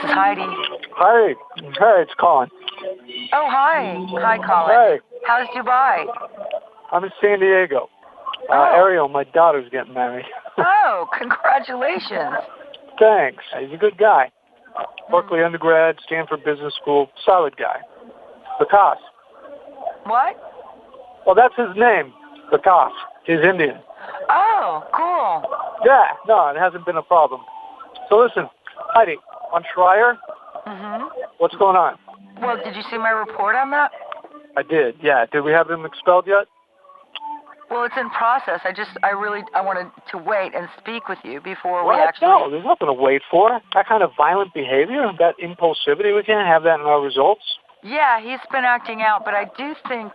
is Heidi. Hi. Hey, it's Colin. Oh, hi. Hi, Colin. Hey. How's Dubai? I'm in San Diego. Oh. Ariel, my daughter's getting married. Oh, congratulations. Thanks. He's a good guy. Berkeley undergrad, Stanford Business School, solid guy. Vikas. What? Well, that's his name, Vikas. He's Indian. Oh, cool. Yeah, no, it hasn't been a problem. So listen, Heidi, on Schreier, what's going on? Well, did you see my report on that? I did, yeah. Did we have him expelled yet? Well, it's in process. I wanted to wait and speak with you before What? we actually... No, there's nothing to wait for. That kind of violent behavior, that impulsivity, we can't have that in our results. Yeah, he's been acting out, but I do think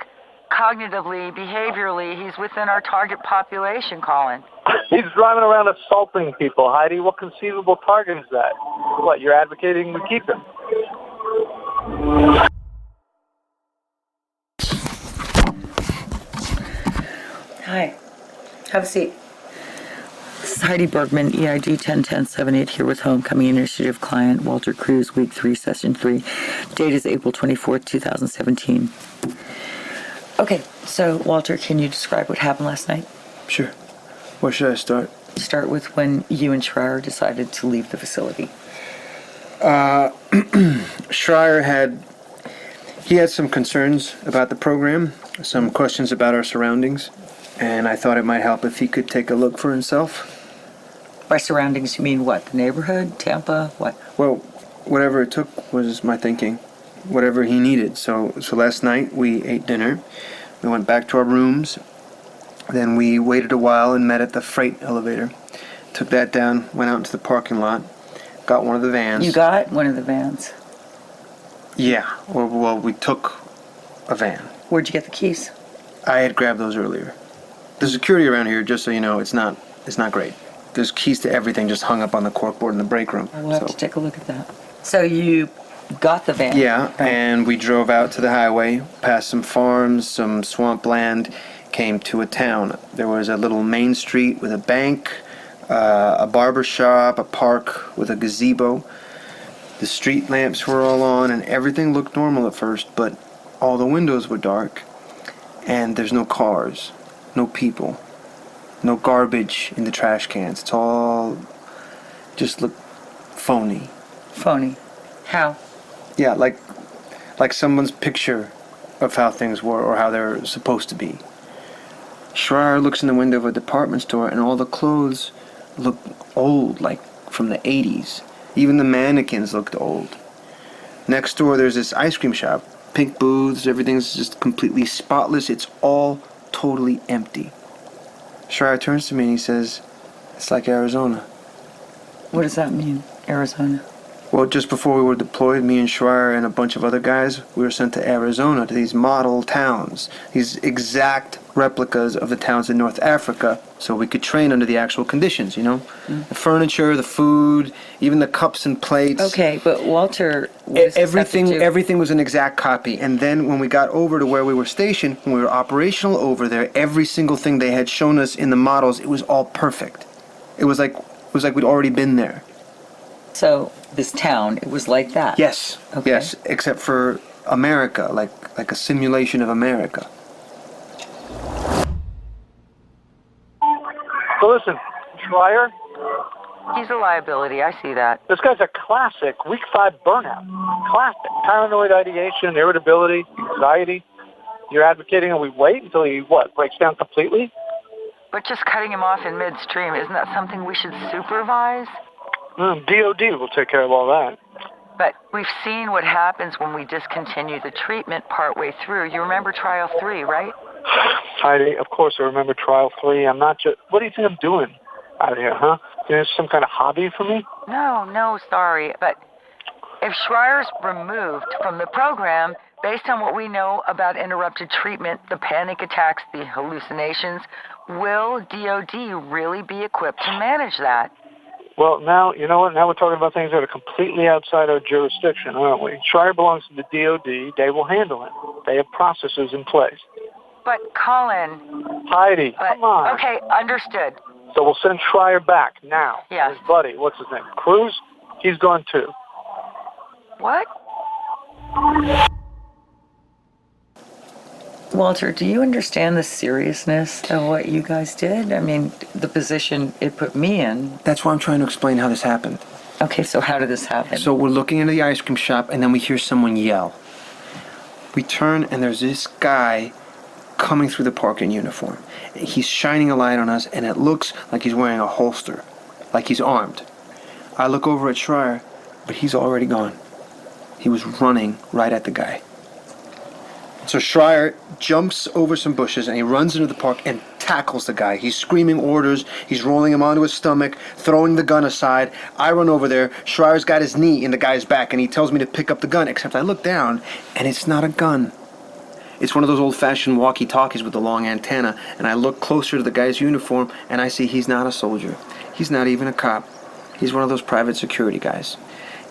cognitively, behaviorally, he's within our target population, Colin. He's driving around assaulting people, Heidi. What conceivable target is that? What, you're advocating we keep him? Hi. Have a seat. This is Heidi Bergman, EID 101078, here with Homecoming Initiative client Walter CRUZ, week 3, session 3. Date is April 24th, 2017. Okay, so Walter, can you describe what happened last night? Sure. Where should I start? Start with when you and Schreier decided to leave the facility. Schreier had some concerns about the program, some questions about our surroundings, and I thought it might help if he could take a look for himself. By surroundings, you mean what? The neighborhood? Tampa? What? Well, whatever it took was my thinking. Whatever he needed. So last night we ate dinner. We went back to our rooms. Then we waited a while and met at the freight elevator. Took that down, went out into the parking lot, got one of the vans. You got one of the vans? Yeah. Well, we took a van. Where'd you get the keys? I had grabbed those earlier. The security around here, just so you know, it's not great. There's keys to everything just hung up on the corkboard in the break room. We'll have to take a look at that. So you got the van? Yeah, right. And we drove out to the highway, past some farms, some swampland, came to a town. There was a little main street with a bank, a barber shop, a park with a gazebo. The street lamps were all on, and everything looked normal at first, but all the windows were dark, and there's no cars, no people, no garbage in the trash cans. It's all just looked phony. Phony? How? Yeah, like someone's picture of how things were or how they're supposed to be. Schreier looks in the window of a department store and all the clothes look old, like from the 80s. Even the mannequins looked old. Next door there's this ice cream shop. Pink booths, everything's just completely spotless. It's all totally empty. Schreier turns to me and he says, "It's like Arizona." What does that mean, Arizona? Well, just before we were deployed, me and Schreier and a bunch of other guys, we were sent to Arizona, to these model towns, these exact replicas of the towns in North Africa, so we could train under the actual conditions, you know? The furniture, the food, even the cups and plates. Okay, but Walter... Everything was an exact copy. And then when we got over to where we were stationed, when we were operational over there, every single thing they had shown us in the models, it was all perfect. It was like we'd already been there. So this town, it was like that? Yes. Okay. Yes, except for America, like a simulation of America. So listen, Schreier, He's a liability, I see that. this guy's a classic week 5 burnout. Classic. Paranoid ideation, irritability, anxiety. You're advocating and we wait until he, breaks down completely? But just cutting him off in midstream, isn't that something we should supervise? DOD will take care of all that. But we've seen what happens when we discontinue the treatment partway through. You remember trial 3, right? Heidi, of course I remember trial 3. I'm not just... What do you think I'm doing out here, huh? Is some kind of hobby for me? No, sorry. But if Schreier's removed from the program, based on what we know about interrupted treatment, the panic attacks, the hallucinations, will DOD really be equipped to manage that? Well, now, you know what? Now we're talking about things that are completely outside our jurisdiction, aren't we? Schreier belongs to the DOD. They will handle it. They have processes in place. But, Colin... Heidi, come on. Okay, understood. So we'll send Schreier back now. Yes. His buddy, what's his name? CRUZ? He's gone too. What? Walter, do you understand the seriousness of what you guys did? I mean, the position it put me in. That's why I'm trying to explain how this happened. Okay, so how did this happen? So we're looking into the ice cream shop, and then we hear someone yell. We turn, and there's this guy coming through the park in uniform. He's shining a light on us, and it looks like he's wearing a holster, like he's armed. I look over at Schreier, but he's already gone. He was running right at the guy. So Schreier jumps over some bushes and he runs into the park and tackles the guy. He's screaming orders. He's rolling him onto his stomach, throwing the gun aside. I run over there. Schreier's got his knee in the guy's back and he tells me to pick up the gun, except I look down and it's not a gun. It's one of those old-fashioned walkie-talkies with the long antenna, and I look closer to the guy's uniform and I see he's not a soldier. He's not even a cop. He's one of those private security guys.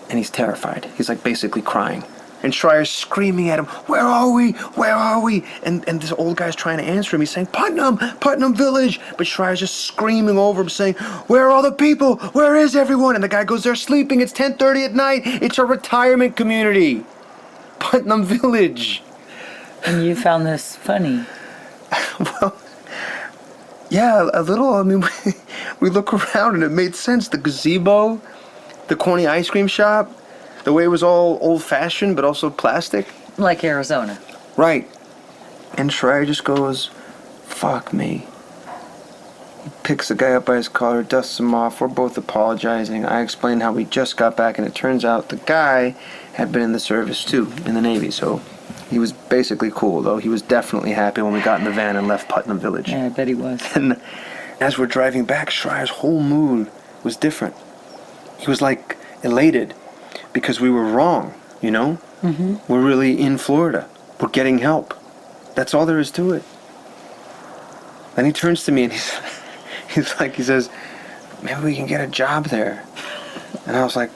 And he's terrified. He's like basically crying. And Schreier's screaming at him, "Where are we? Where are we?" And this old guy's trying to answer him. He's saying, Putnam Village. But Schreier's just screaming over him, saying, "Where are all the people? Where is everyone?" And the guy goes, "They're sleeping. It's 10:30 at night. It's a retirement community. Putnam Village." And you found this funny. Well, yeah, a little. I mean, we look around and it made sense. The gazebo, the corny ice cream shop, the way it was all old-fashioned but also plastic. Like Arizona. Right. And Schreier just goes, "Fuck me." He picks the guy up by his collar, dusts him off. We're both apologizing. I explain how we just got back, and it turns out the guy had been in the service too, in the Navy, so he was basically cool, though. He was definitely happy when we got in the van and left Putnam Village. Yeah, I bet he was. And as we're driving back, Schreier's whole mood was different. He was like elated because we were wrong, you know? Mm-hmm. We're really in Florida. We're getting help. That's all there is to it. Then he turns to me and he says, "Maybe we can get a job there." And I was like,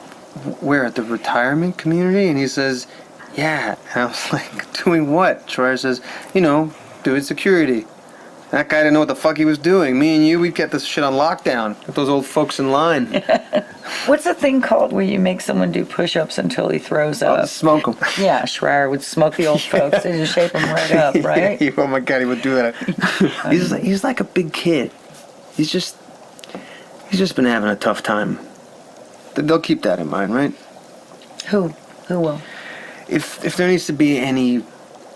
"Where, at the retirement community?" And he says, "Yeah." And I was like, "Doing what?" Schreier says, "Doing security." That guy didn't know what the fuck he was doing. Me and you, we'd get this shit on lockdown. Get those old folks in line. What's the thing called where you make someone do push-ups until he throws up? Smoke them. Yeah, Schreier would smoke the old folks and just shape them right up, right? Oh my God, he would do that. He's like a big kid. He's just been having a tough time. They'll keep that in mind, right? Who will? If there needs to be any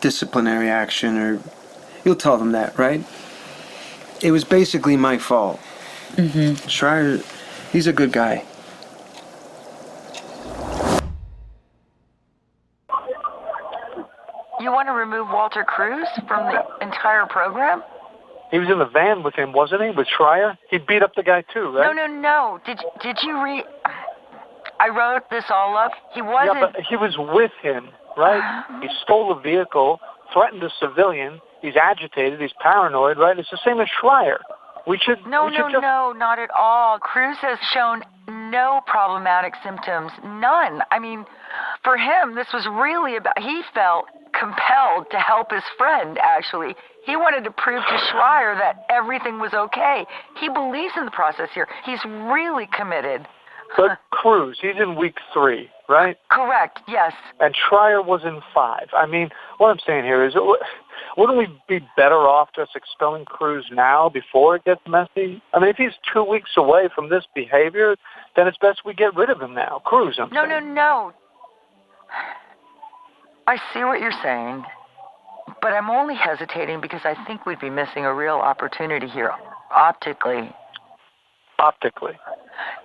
disciplinary action, or you'll tell them that, right? It was basically my fault. Mm-hmm. Schreier, he's a good guy. You want to remove Walter CRUZ from the entire program? He was in the van with him, wasn't he, with Schreier? He beat up the guy too, right? No. Did you read? I wrote this all up. He wasn't. Yeah, but he was with him, right? He stole a vehicle, threatened a civilian. He's agitated. He's paranoid, right? It's the same as Schreier. No, not at all. CRUZ has shown no problematic symptoms. None. I mean, for him, this was really about, he felt compelled to help his friend, actually. He wanted to prove to Schreier that everything was okay. He believes in the process here. He's really committed. But CRUZ, he's in week 3, right? Correct, yes. And Schreier was in 5. I mean, what I'm saying here is, wouldn't we be better off just expelling CRUZ now before it gets messy? I mean, if he's 2 weeks away from this behavior, then it's best we get rid of him now. CRUZ, I'm saying. No. I see what you're saying, but I'm only hesitating because I think we'd be missing a real opportunity here, optically. Optically?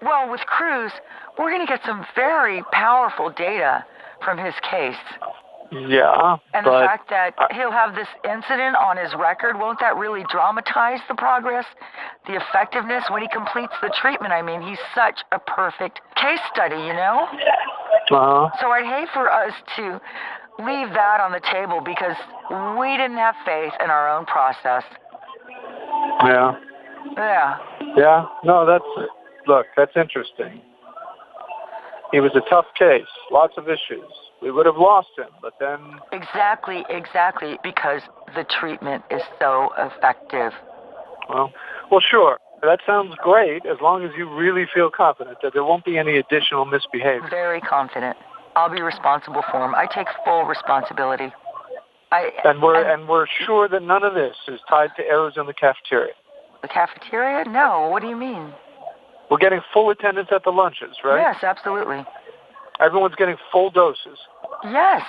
Well, with CRUZ, we're going to get some very powerful data from his case. Yeah, and the fact that he'll have this incident on his record, won't that really dramatize the progress, the effectiveness when he completes the treatment? I mean, he's such a perfect case study, you know? Uh-huh. So I'd hate for us to leave that on the table because we didn't have faith in our own process. Yeah. Yeah, no, that's interesting. He was a tough case, lots of issues. We would have lost him, but then... Exactly, because the treatment is so effective. Well, sure. That sounds great, as long as you really feel confident that there won't be any additional misbehavior. Very confident. I'll be responsible for him. I take full responsibility. And we're sure that none of this is tied to errors in the cafeteria. The cafeteria? No. What do you mean? We're getting full attendance at the lunches, right? Yes, absolutely. Everyone's getting full doses. Yes.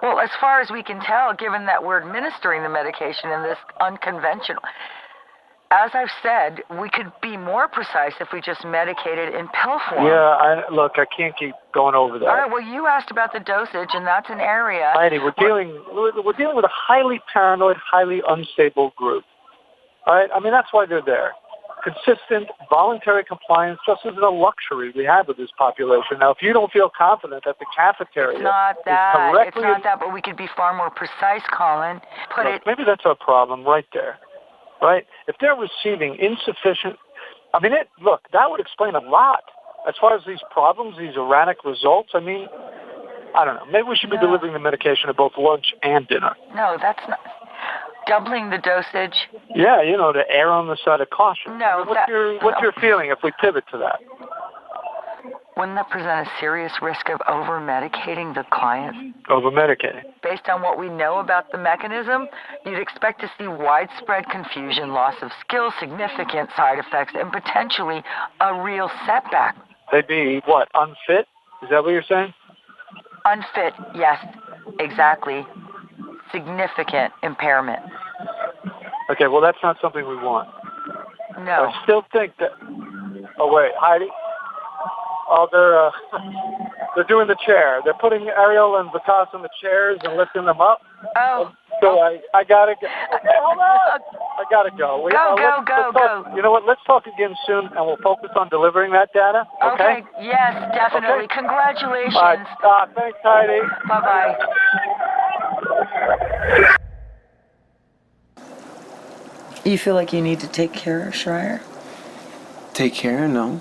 Well, as far as we can tell, given that we're administering the medication in this unconventional... As I've said, we could be more precise if we just medicated in pill form. Yeah, look, I can't keep going over that. All right, well, you asked about the dosage, and that's an area... Heidi, we're dealing with a highly paranoid, highly unstable group. All right? I mean, that's why they're there. Consistent, voluntary compliance just isn't a luxury we have with this population. Now, if you don't feel confident that the cafeteria It's not that, but we could be far more precise, Colin. Maybe that's our problem right there. Right? If they're receiving insufficient... I mean, that would explain a lot. As far as these problems, these erratic results, I mean, I don't know. Maybe we should be delivering the medication at both lunch and dinner. No, that's not... Doubling the dosage? Yeah, to err on the side of caution. No, what's your feeling if we pivot to that? Wouldn't that present a serious risk of over-medicating the client? Over-medicating. Based on what we know about the mechanism, you'd expect to see widespread confusion, loss of skill, significant side effects, and potentially a real setback. They'd be, what, unfit? Is that what you're saying? Unfit, yes, exactly. Significant impairment. Okay, well, that's not something we want. No. I still think that... Oh, wait, Heidi? Oh, they're doing the chair. They're putting Ariel and Vikas in the chairs and lifting them up. Oh. So I gotta go. Hold on. I gotta go. Go. You know what? Let's talk again soon, and we'll focus on delivering that data. Okay? Yes, definitely. Okay. Congratulations. All right. Thanks, Heidi. Bye-bye. You feel like you need to take care of Schreier? Take care? No.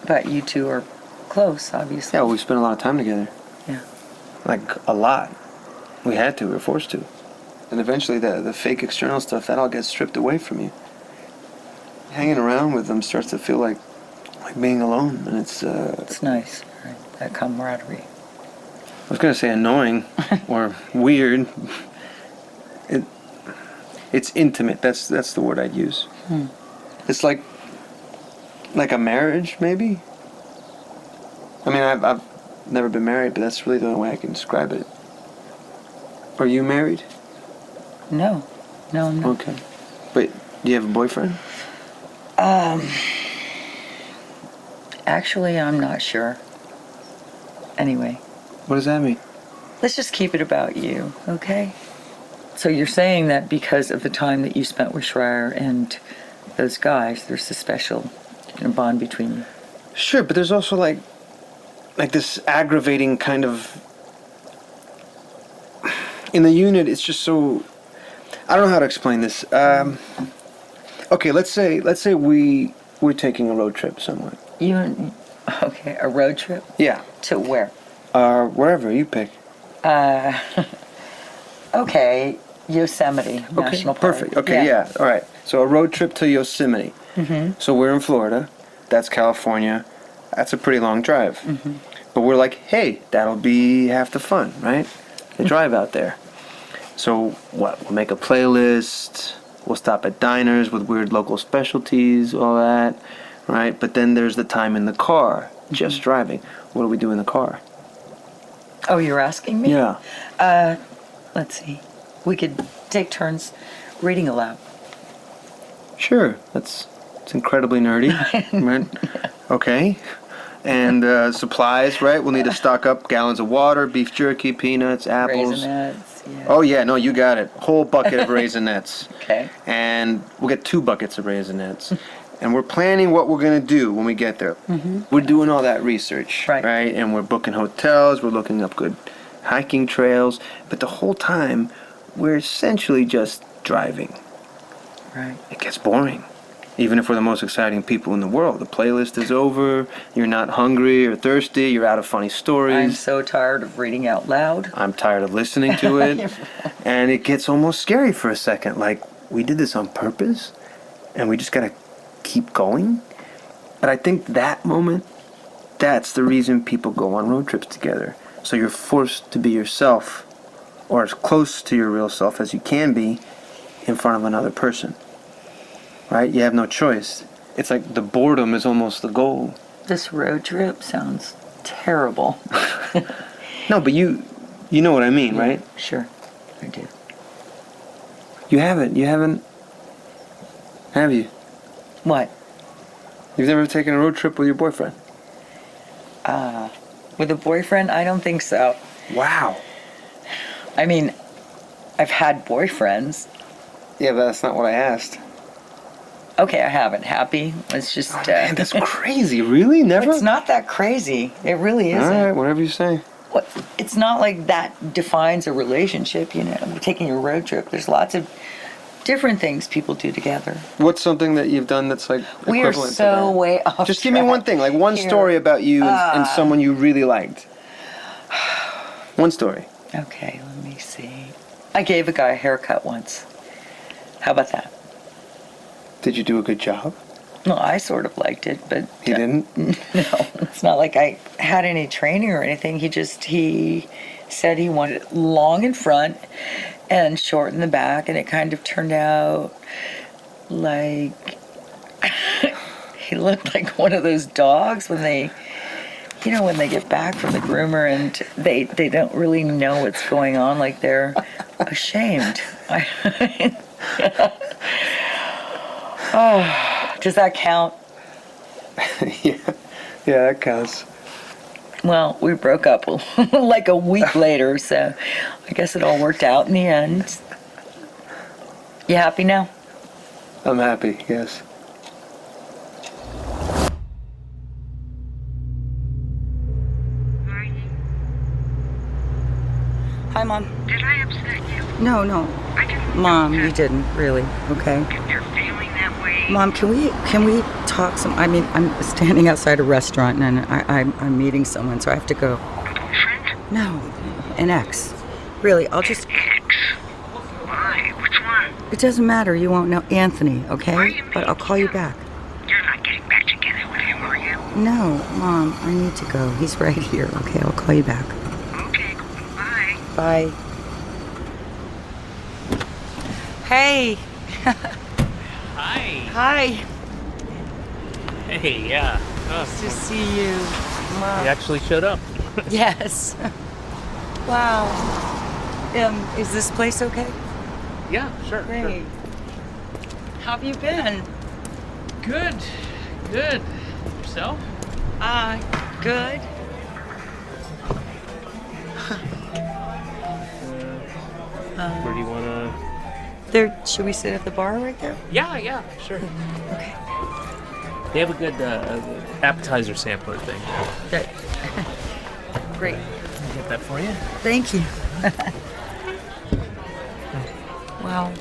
But you two are close, obviously. Yeah, we spent a lot of time together. Yeah. Like, a lot. We had to. We were forced to. And eventually the fake external stuff, that all gets stripped away from you. Hanging around with them starts to feel like being alone. And it's nice, right? That camaraderie. I was going to say annoying or weird. It's intimate. That's the word I'd use. It's like a marriage, maybe? I mean, I've never been married, but that's really the only way I can describe it. Are you married? No. Okay. But do you have a boyfriend? Actually, I'm not sure. Anyway. What does that mean? Let's just keep it about you, okay? So you're saying that because of the time that you spent with Schreier and those guys, there's a special bond between you. Sure, but there's also like this aggravating kind of... In the unit, it's just so... I don't know how to explain this. Okay, let's say we're taking a road trip somewhere. Okay, a road trip? Yeah. To where? Wherever you pick. Okay, Yosemite National Park. Perfect. Okay, yeah. All right. So a road trip to Yosemite. Mm-hmm. So we're in Florida. That's California. That's a pretty long drive. Mm-hmm. But we're like, hey, that'll be half the fun, right? The drive out there. So what? We'll make a playlist. We'll stop at diners with weird local specialties, all that, right? But then there's the time in the car, just driving. What do we do in the car? Oh, you're asking me? Yeah. Let's see. We could take turns reading aloud. Sure. It's incredibly nerdy, right? Okay. And supplies, right? We'll need to stock up gallons of water, beef jerky, peanuts, apples. Raisinets, yeah. Oh, yeah. No, you got it. Whole bucket of Raisinets. Okay. And we'll get 2 buckets of Raisinets. And we're planning what we're going to do when we get there. Mm-hmm. We're doing all that research, right? And we're booking hotels. We're looking up good hiking trails. But the whole time, we're essentially just driving. Right. It gets boring. Even if we're the most exciting people in the world. The playlist is over. You're not hungry or thirsty. You're out of funny stories. I'm so tired of reading out loud. I'm tired of listening to it. And it gets almost scary for a second. Like, we did this on purpose? And we just got to keep going? But I think that moment, that's the reason people go on road trips together. So you're forced to be yourself, or as close to your real self as you can be, in front of another person. Right? You have no choice. It's like the boredom is almost the goal. This road trip sounds terrible. No, but you know what I mean, right? Sure, I do. You haven't, have you? What? You've never taken a road trip with your boyfriend? With a boyfriend? I don't think so. Wow. I mean, I've had boyfriends. Yeah, but that's not what I asked. Okay, I haven't. Happy? It's just... Man, that's crazy. Really? Never? It's not that crazy. It really isn't. All right, whatever you say. What? It's not like that defines a relationship, you know. Taking a road trip, there's lots of different things people do together. What's something that you've done that's like We are equivalent to so that? way off Just give me track one thing, like one here. story about you and someone you really liked. One story. Okay, let me see. I gave a guy a haircut once. How about that? Did you do a good job? No, I sort of liked it, but... He didn't? No, it's not like I had any training or anything. He said he wanted it long in front and short in the back, and it kind of turned out like... he looked like one of those dogs when they... You know, when they get back from the groomer and they don't really know what's going on, like they're ashamed. Oh, does that count? Yeah, that counts. Well, we broke up like a week later, so I guess it all worked out in the end. You happy now? I'm happy, yes. Hi, Mom. Did I upset you? No. I didn't. Mom, you didn't, really, okay? If you're feeling that way. Mom, can we talk some... I mean, I'm standing outside a restaurant and I'm meeting someone, so I have to go. A boyfriend? No, an ex. Really, I'll just... Ex? Why? Which one? It doesn't matter, you won't know. Anthony, Why are okay? you But I'll call you back. You're not getting back together with him, are you? No, Mom, I need to go. He's right here, okay? I'll call you back. Okay, bye. Bye. Hey. Hi. Hi. Hey, yeah. Nice to see you. Mom. You actually showed up. Yes. Wow. Is this place okay? Yeah, sure. Great. How have you been? Good. Good. Yourself? Good. Where do you want to... There. Should we sit at the bar right there? Yeah, sure. Okay. They have a good appetizer sampler thing. Good. Great. Can I get that for you? Thank you. Wow.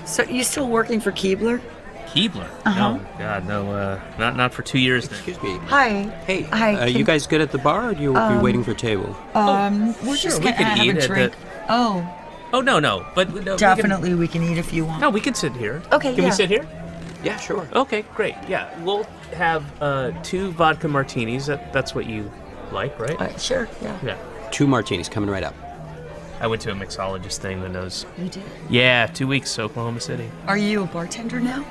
So you still working for Keebler? Keebler? Uh-huh. No, God, no. Not for 2 years now. Excuse me. Hi. Hey, Hi. you guys good at the bar, or do you be waiting for a table? We're sure, just we gonna could have eat a at drink. Oh, Oh, no. But no, definitely we can eat if you want. No, we can sit here. Okay, Can yeah. we sit here? Yeah, sure. Okay, great. Yeah, we'll have 2 vodka martinis. That's what you like, right? Sure. Yeah. Yeah. 2 martinis coming right up. I went to a mixologist thing that knows. You did. Yeah, 2 weeks, Oklahoma City. Are you a bartender now?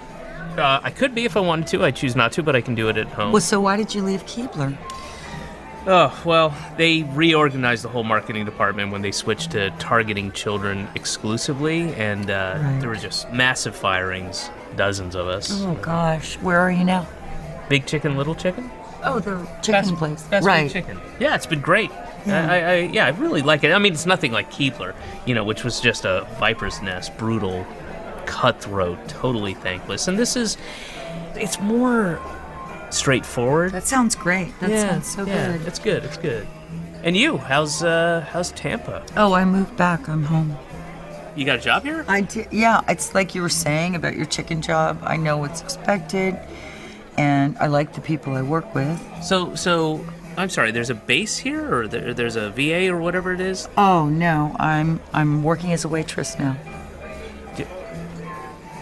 I could be if I wanted to. I choose not to, but I can do it at home. Well, so why did you leave Keebler? Oh, well, they reorganized the whole marketing department when they switched to targeting children exclusively, and there were just massive firings, dozens of us. Oh gosh, where are you now? Big Chicken, Little Chicken? Oh, the chicken place. Fast right. food chicken. Yeah, it's been great. Yeah. I really like it. I mean, it's nothing like Keebler, which was just a viper's nest, brutal, cutthroat, totally thankless. And it's more straightforward. That sounds great. That sounds so good. It's good. It's good. And you? How's Tampa? Oh, I moved back. I'm home. You got a job here? I did. Yeah, it's like you were saying about your chicken job. I know what's expected, and I like the people I work with. So I'm sorry. There's a base here, or there's a VA, or whatever it is. Oh no, I'm working as a waitress now.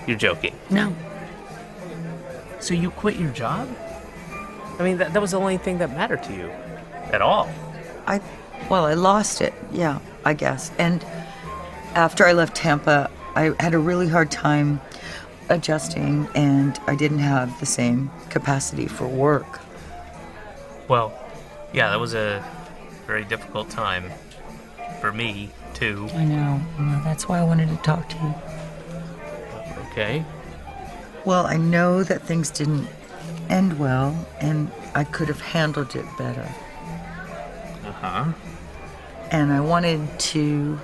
You're joking. No. So you quit your job? I mean, that was the only thing that mattered to you, at all. I lost it, yeah, I guess. And after I left Tampa, I had a really hard time adjusting, and I didn't have the same capacity for work. Well, yeah, that was a very difficult time for me, too. I know. That's why I wanted to talk to you. Okay. Well, I know that things didn't end well, and I could have handled it better. Uh-huh. And I wanted to...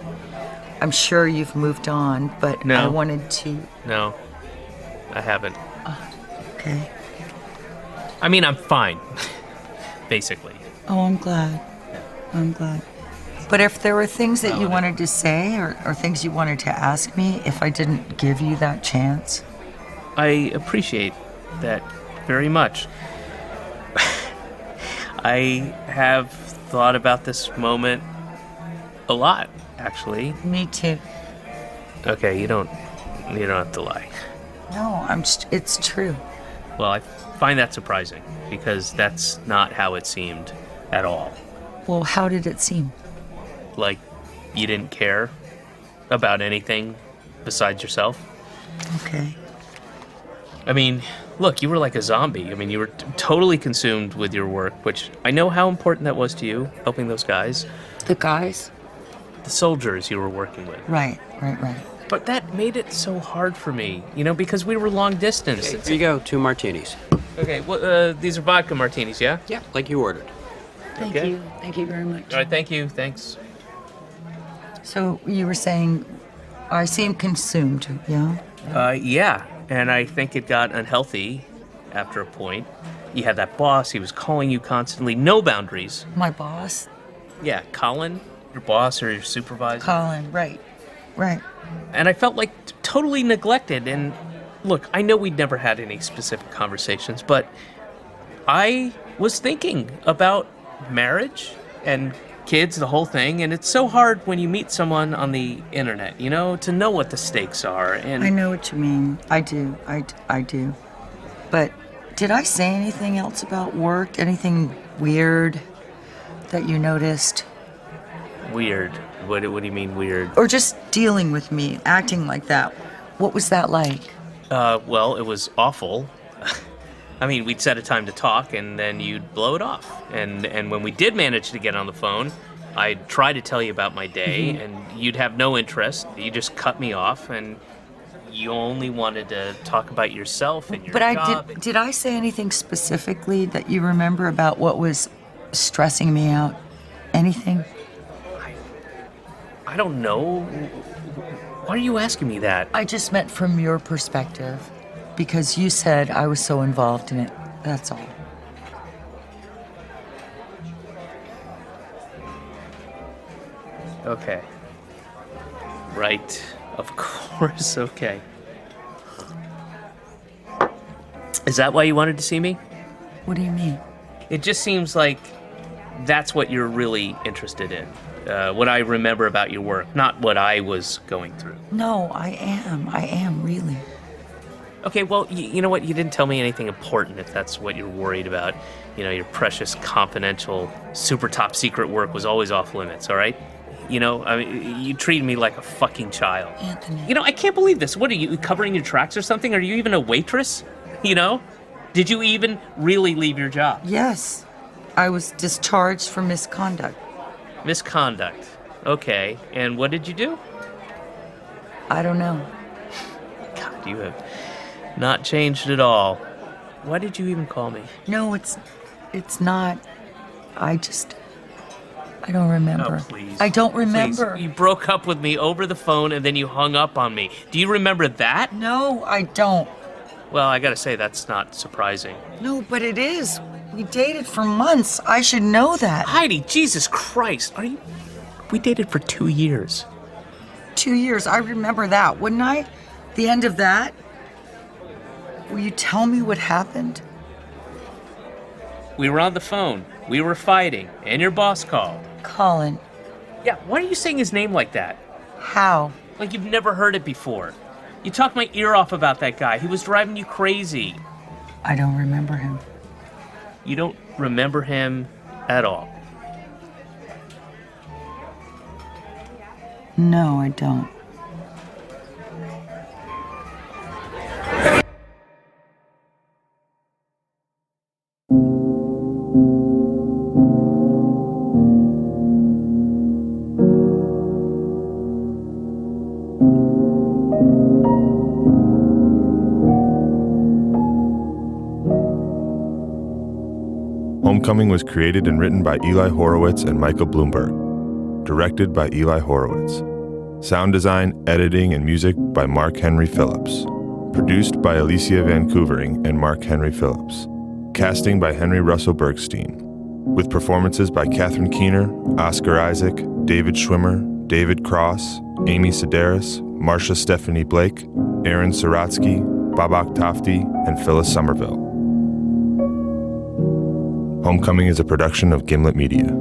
I'm sure you've moved on, but No. I wanted to... No, I haven't. Okay. I mean, I'm fine, basically. Oh, I'm glad. I'm glad. But if there were things that you wanted to say or things you wanted to ask me, if I didn't give you that chance... I appreciate that very much. I have thought about this moment a lot, actually. Me too. Okay, you don't have to lie. No, it's true. Well, I find that surprising because that's not how it seemed at all. Well, how did it seem? Like you didn't care about anything besides yourself. Okay. I mean, look, you were like a zombie. I mean, you were totally consumed with your work, which I know how important that was to you, helping those guys. The guys? The soldiers you were working with. Right. But that made it so hard for me, because we were long distance. Here you go, 2 martinis. Okay, well, these are vodka martinis, yeah? Yeah, like you ordered. Thank Okay. you. Thank you very much. All right, thank you, thanks. So you were saying I seem consumed, yeah? Yeah, and I think it got unhealthy after a point. You had that boss, he was calling you constantly, no boundaries. My boss? Yeah, Colin, your boss or your supervisor. Colin, right. And I felt like totally neglected. And look, I know we'd never had any specific conversations, but I was thinking about marriage and kids, the whole thing. And it's so hard when you meet someone on the internet, to know what the stakes are. And I know what you mean. I do. I do. But did I say anything else about work? Anything weird that you noticed? Weird. What do you mean weird? Or just dealing with me, acting like that. What was that like? Well, it was awful. I mean, we'd set a time to talk, and then you'd blow it off. And when we did manage to get on the phone, I'd try to tell you about my day, and you'd have no interest. You just cut me off, and you only wanted to talk about yourself and your job. But did I say anything specifically that you remember about what was stressing me out? Anything? I don't know. Why are you asking me that? I just meant from your perspective, because you said I was so involved in it. That's all. Okay. Right. Of course, okay. Is that why you wanted to see me? What do you mean? It just seems like that's what you're really interested in. What I remember about your work, not what I was going through. No, I am, really. Okay, well, you know what? You didn't tell me anything important if that's what you're worried about. Your precious, confidential, super top secret work was always off limits, all right? I mean, you treated me like a fucking child. Anthony. I can't believe this. What, are you covering your tracks or something? Are you even a waitress? Did you even really leave your job? Yes. I was discharged for misconduct. Misconduct. Okay, and what did you do? I don't know. God, you have not changed at all. Why did you even call me? No, it's not. I don't remember. Oh, please. I don't remember. Please. You broke up with me over the phone and then you hung up on me. Do you remember that? No, I don't. Well, I gotta say, that's not surprising. No, but it is. We dated for months. I should know that. Heidi, Jesus Christ. We dated for 2 years. 2 years. I remember that, wouldn't I? The end of that? Will you tell me what happened? We were on the phone. We were fighting. And your boss called. Colin. Yeah, why are you saying his name like that? How? Like you've never heard it before. You talked my ear off about that guy. He was driving you crazy. I don't remember him. You don't remember him at all. No, I don't. Homecoming was created and written by Eli Horowitz and Michael Bloomberg. Directed by Eli Horowitz. Sound design, editing, and music by Mark Henry Phillips. Produced by Alicia Vancouvering and Mark Henry Phillips. Casting by Henry Russell Bergstein. With performances by Catherine Keener, Oscar Isaac, David Schwimmer, David Cross, Amy Sedaris, Marcia Stephanie Blake, Aaron Saratsky, Babak Tafti, and Phyllis Somerville. Homecoming is a production of Gimlet Media.